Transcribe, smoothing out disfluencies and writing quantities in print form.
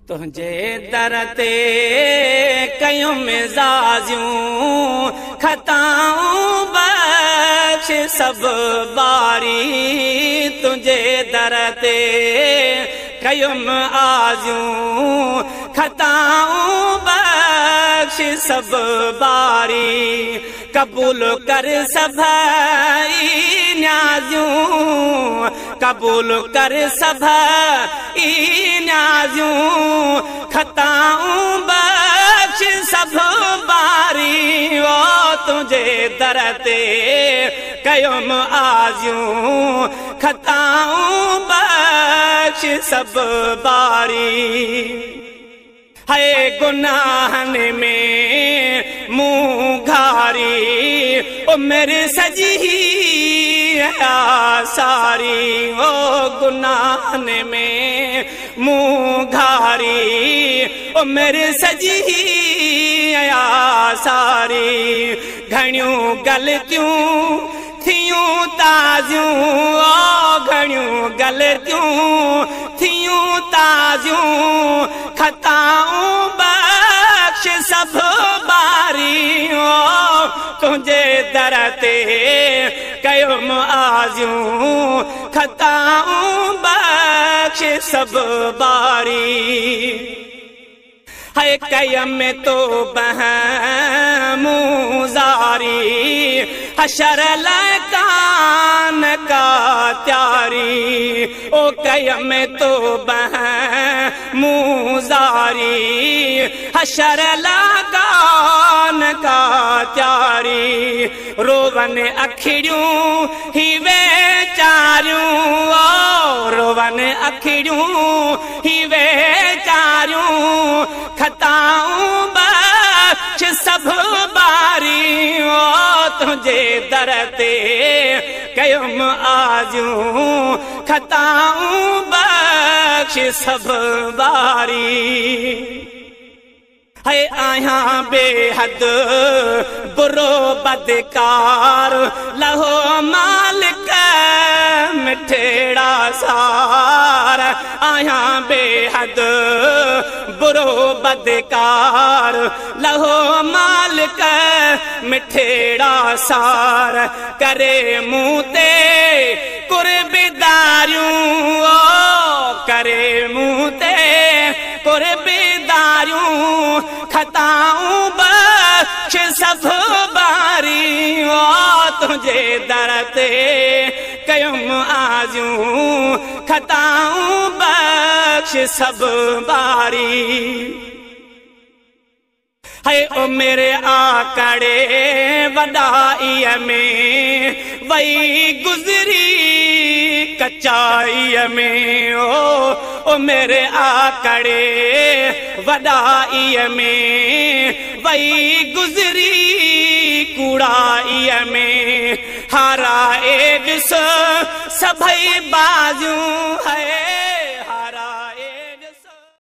तुझे दर ते कयूं मिज़ाजियूं खताऊं बख्श सब बारी तुझे दर ते कयूं आजियूं खताऊं बख्श सब बारी कबूल कर सभई न्याज़ियूं कबूल कर सभई न्याज़ियूं खताऊं बख्श सब बारी ओ तुझे दर ते कयूं आजियूं खताऊं बख्श सब बारी है गुनाहन में मुँह घारी ओ मेरे सजी सारी ओ गुनाहन में मुँह घारी ओ मेरे सजी सारी घणियूं गलतियूं थियूं ताज़ियूं ओ घणियूं गलतियूं थियूं ताज़ियूं खताऊं बख्श सब बारी ओ तुझे दर ते कयूं आजियूं खताऊं बख्श सब बारी है कयम तो मुजारी हशर लकान का त्यारी ओ कयम तो मुजारी हशर लकान का त्यारी रोवन अखिड़ियूं ही वेचारियूं ओ रोवन अखिड़ियूं ही वेचारियूं खताऊं बख्श सब बारी ओ तुझे दर ते कयूं आजियूं खताऊं बख्श सब बारी है आया बेहद बुरो बदकार लहो मालिक मिठेड़ा सार आया बेहद बुरो बदकार लहो मालिक मिठेड़ा सार करे मुँह ते कुर्बदारियूं ओ करे मुँह ते कुर्बदारियूं खताऊं बख्श सब बारी ओ तुझे दर ते कयूं आजियूं खताऊं बख्श सब बारी है ओ मेरे आकड़े वडाई में वही गुजरी कचाई में ओ मेरे आकड़े वडाई में वही गुजरी कूड़ाई में हारा ए दिस सभई बाजू है।